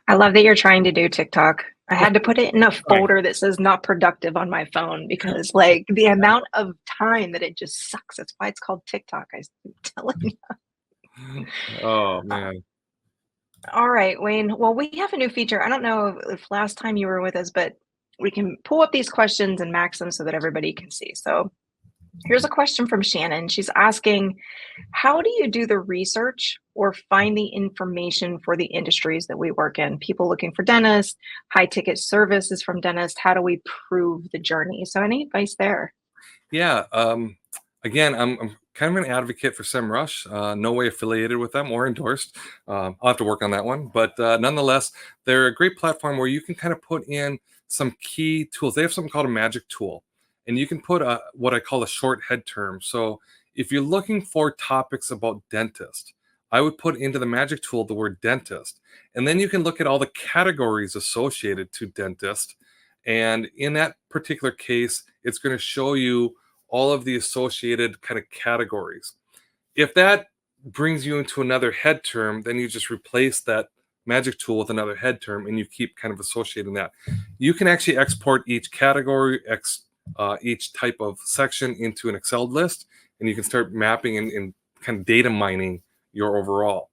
I love that you're trying to do TikTok. I had to put it in a folder that says not productive on my phone, because like the amount of time that it just sucks. That's why it's called TikTok. I'm telling you. Oh, man. All right, Wayne. Well, we have a new feature. I don't know if last time you were with us, but we can pull up these questions and max them so that everybody can see. So here's a question from Shannon. She's asking, how do you do the research or find the information for the industries that we work in? People looking for dentists, high ticket services from dentists. How do we prove the journey? So any advice there? Yeah. Again, I'm kind of an advocate for SEMrush. No way affiliated with them or endorsed. I'll have to work on that one. But nonetheless, they're a great platform where you can kind of put in some key tools. They have something called a magic tool. And you can put what I call a short head term. So if you're looking for topics about dentists, I would put into the magic tool the word dentist. And then you can look at all the categories associated to dentist. And in that particular case, it's going to show you all of the associated kind of categories. If that brings you into another head term, then you just replace that magic tool with another head term and you keep kind of associating that. You can actually export each category, each type of section into an Excel list, and you can start mapping and kind of data mining your overall.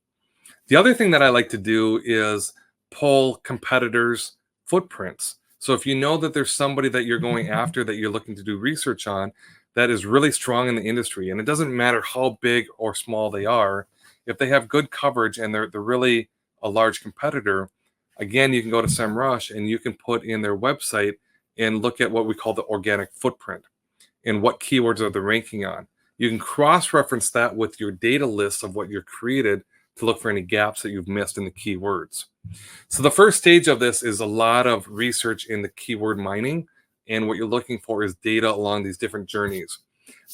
The other thing that I like to do is pull competitors' footprints. So if you know that there's somebody that you're going after that you're looking to do research on that is really strong in the industry, and it doesn't matter how big or small they are, if they have good coverage and they're really a large competitor, again, you can go to SEMrush and you can put in their website and look at what we call the organic footprint and what keywords are they ranking on. You can cross-reference that with your data list of what you're created to look for any gaps that you've missed in the keywords. So the first stage of this is a lot of research in the keyword mining, and what you're looking for is data along these different journeys.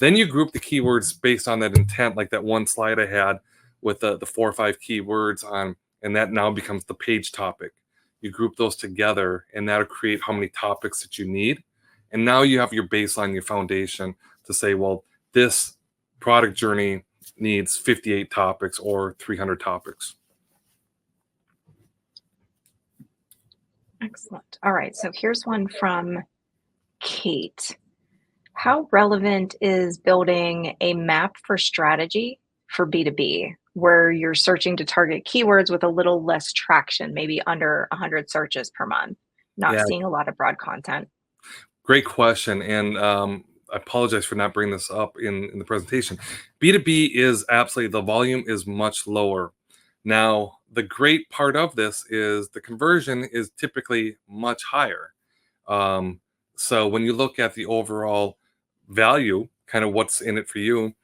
Then you group the keywords based on that intent, like that one slide I had with the 4 or 5 keywords on, and that now becomes the page topic. You group those together, and that'll create how many topics that you need. And now you have your baseline, your foundation to say, well, this product journey needs 58 topics or 300 topics. Excellent. All right, so here's one from Kate. How relevant is building a map for strategy for B2B, where you're searching to target keywords with a little less traction, maybe under 100 searches per month, not Yeah, seeing a lot of broad content? great question. And I apologize for not bringing this up in the presentation. B2B is absolutely, the volume is much lower. Now, the great part of this is the conversion is typically much higher. So when you look at the overall value, kind of what's in it for you,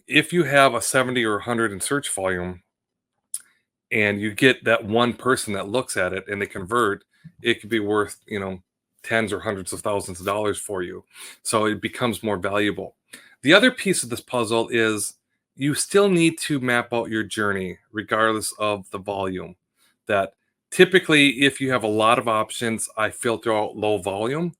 if you have a 70 or 100 in search volume and you get that one person that looks at it and they convert, it could be worth, tens or hundreds of thousands of dollars for you. So it becomes more valuable. The other piece of this puzzle is you still need to map out your journey regardless of the volume. That typically, if you have a lot of options, I filter out low volume.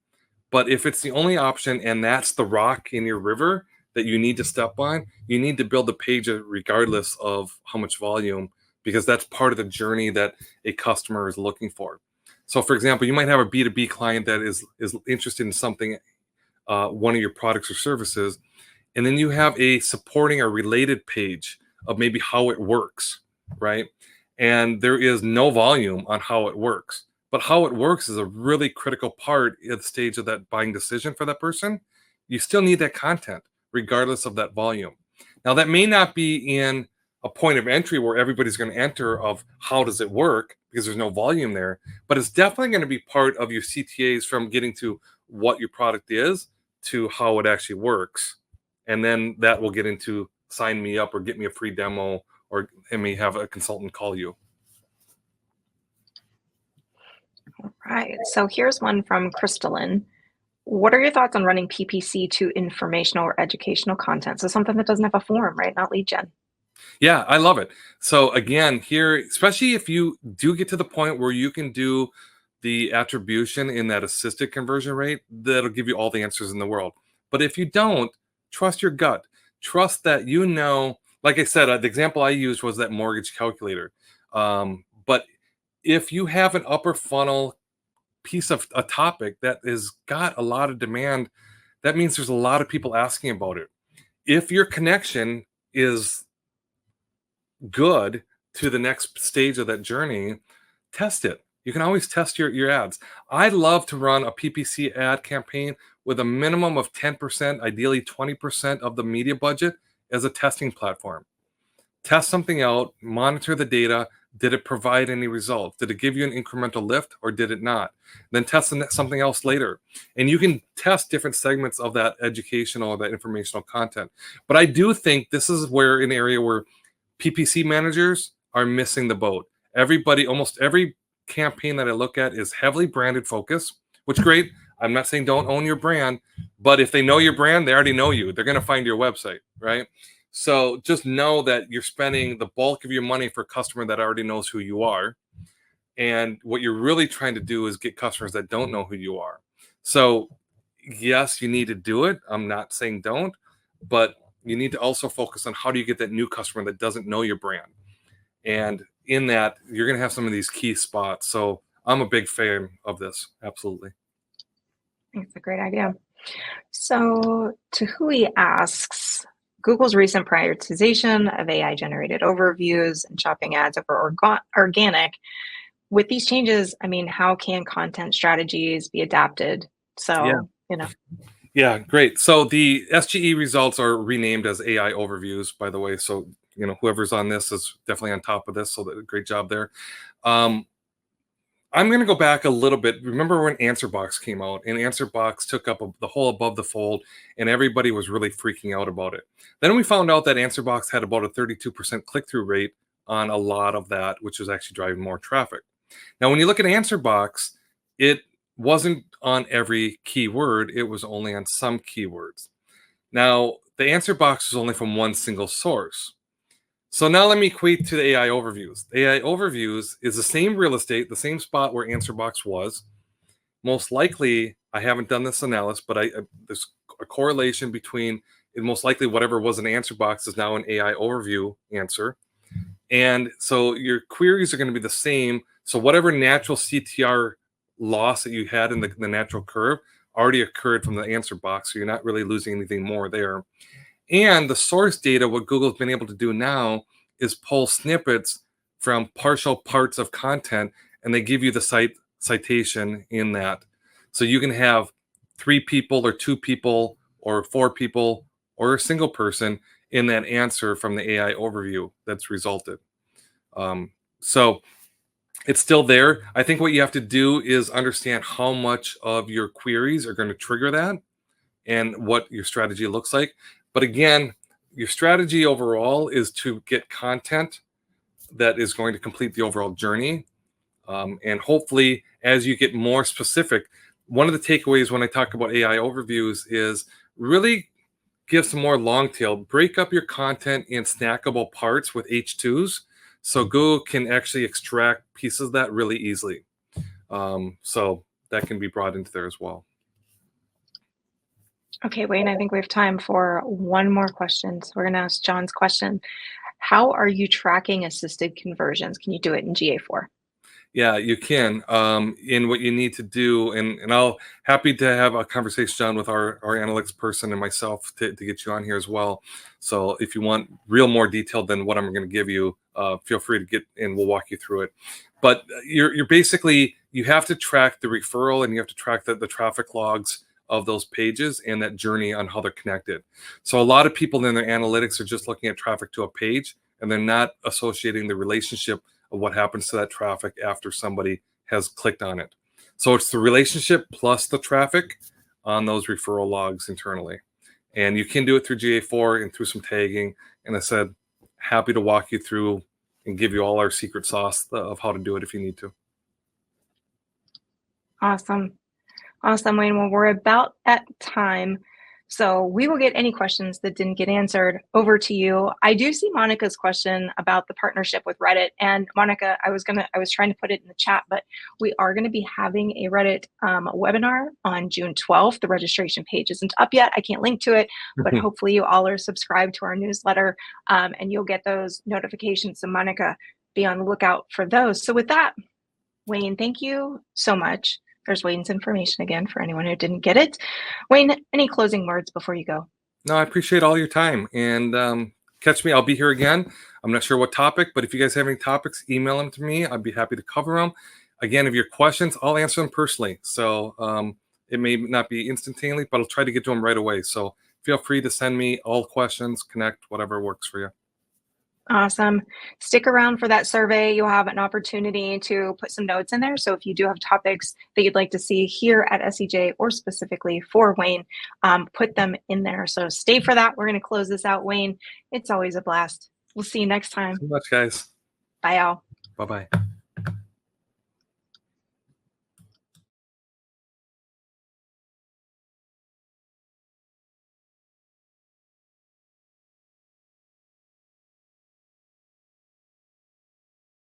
But if it's the only option and that's the rock in your river that you need to step on, you need to build a page regardless of how much volume, because that's part of the journey that a customer is looking for. So for example, you might have a B2B client that is interested in something, one of your products or services, and then you have a supporting or related page of maybe how it works, right? And there is no volume on how it works. But how it works is a really critical part at the stage of that buying decision for that person. You still need that content, regardless of that volume. Now, that may not be in a point of entry where everybody's going to enter of how does it work, because there's no volume there, but it's definitely going to be part of your CTAs from getting to what your product is to how it actually works. And then that will get into sign me up or get me a free demo, or and may have a consultant call you. All right, so here's one from Crystalline. What are your thoughts on running PPC to informational or educational content? So something that doesn't have a form, right? Not lead gen. Yeah, I love it. So again, here, especially if you do get to the point where you can do the attribution in that assisted conversion rate, that'll give you all the answers in the world. But if you don't, trust your gut. Trust that like I said, the example I used was that mortgage calculator. But if you have an upper funnel piece of a topic that has got a lot of demand, that means there's a lot of people asking about it. If your connection is good to the next stage of that journey, test it. You can always test your ads. I love to run a PPC ad campaign with a minimum of 10%, ideally 20% of the media budget as a testing platform. Test something out, monitor the data. Did it provide any results? Did it give you an incremental lift or did it not? Then test something else later. And you can test different segments of that educational or that informational content. But I do think this is where an area where PPC managers are missing the boat. Almost every campaign that I look at is heavily branded focus, which is great. I'm not saying don't own your brand, but if they know your brand, they already know you. They're going to find your website, right? So just know that you're spending the bulk of your money for a customer that already knows who you are. And what you're really trying to do is get customers that don't know who you are. So, yes, you need to do it. I'm not saying don't, but you need to also focus on how do you get that new customer that doesn't know your brand. And in that, you're going to have some of these key spots. So, I'm a big fan of this. Absolutely. I think it's a great idea. So Tahui asks, Google's recent prioritization of AI generated overviews and shopping ads over organic. With these changes, I mean, how can content strategies be adapted? Yeah. So, Yeah, great. So the SGE results are renamed as AI overviews, by the way. So, whoever's on this is definitely on top of this. So great job there. Um, I'm going to go back a little bit. Remember when Answer Box came out, and Answer Box took up the whole above the fold, and everybody was really freaking out about it. Then we found out that Answer Box had about a 32% click-through rate on a lot of that, which was actually driving more traffic. Now, when you look at Answer Box, it wasn't on every keyword. It was only on some keywords. Now, the Answer Box is only from one single source. So now let me equate to the AI overviews. The AI overviews is the same real estate, the same spot where Answer Box was. Most likely, I haven't done this analysis, but there's a correlation between it. Most likely, whatever was an Answer Box is now an AI overview answer. And so your queries are going to be the same. So whatever natural CTR loss that you had in the natural curve already occurred from the Answer Box. So you're not really losing anything more there. And the source data, what Google's been able to do now is pull snippets from partial parts of content, and they give you the citation in that. So you can have 3 people or 2 people or 4 people or a single person in that answer from the AI overview that's resulted. So it's still there. I think what you have to do is understand how much of your queries are going to trigger that and what your strategy looks like. But again, your strategy overall is to get content that is going to complete the overall journey. And hopefully, as you get more specific, one of the takeaways when I talk about AI overviews is really give some more long tail. Break up your content in snackable parts with H2s so Google can actually extract pieces of that really easily. So that can be brought into there as well. Okay, Wayne, I think we have time for one more question. So we're going to ask John's question. How are you tracking assisted conversions? Can you do it in GA4? Yeah, you can. In what you need to do, and I'll happy to have a conversation, John, with our analytics person and myself to get you on here as well. So if you want real more detail than what I'm going to give you, feel free to get and we'll walk you through it. But you're basically, you have to track the referral and you have to track the traffic logs of those pages and that journey on how they're connected. So a lot of people in their analytics are just looking at traffic to a page and they're not associating the relationship of what happens to that traffic after somebody has clicked on it. So it's the relationship plus the traffic on those referral logs internally. And you can do it through GA4 and through some tagging. And I said, happy to walk you through and give you all our secret sauce of how to do it if you need to. Awesome. Awesome, Wayne. Well, we're about at time. So we will get any questions that didn't get answered over to you. I do see Monica's question about the partnership with Reddit. And Monica, I was trying to put it in the chat, but we are going to be having a Reddit webinar on June 12th. The registration page isn't up yet. I can't link to it, but hopefully you all are subscribed to our newsletter and you'll get those notifications. So Monica, be on the lookout for those. So with that, Wayne, thank you so much. There's Wayne's information again for anyone who didn't get it. Wayne, any closing words before you go? No, I appreciate all your time. And catch me. I'll be here again. I'm not sure what topic, but if you guys have any topics, email them to me. I'd be happy to cover them. Again, if you have questions, I'll answer them personally. So it may not be instantaneously, but I'll try to get to them right away. So feel free to send me all questions, connect, whatever works for you. Awesome. Stick around for that survey. You'll have an opportunity to put some notes in there. So if you do have topics that you'd like to see here at SEJ or specifically for Wayne, put them in there. So stay for that. We're going to close this out, Wayne. It's always a blast. We'll see you next time. Thanks so much, guys. Bye, y'all. Bye-bye.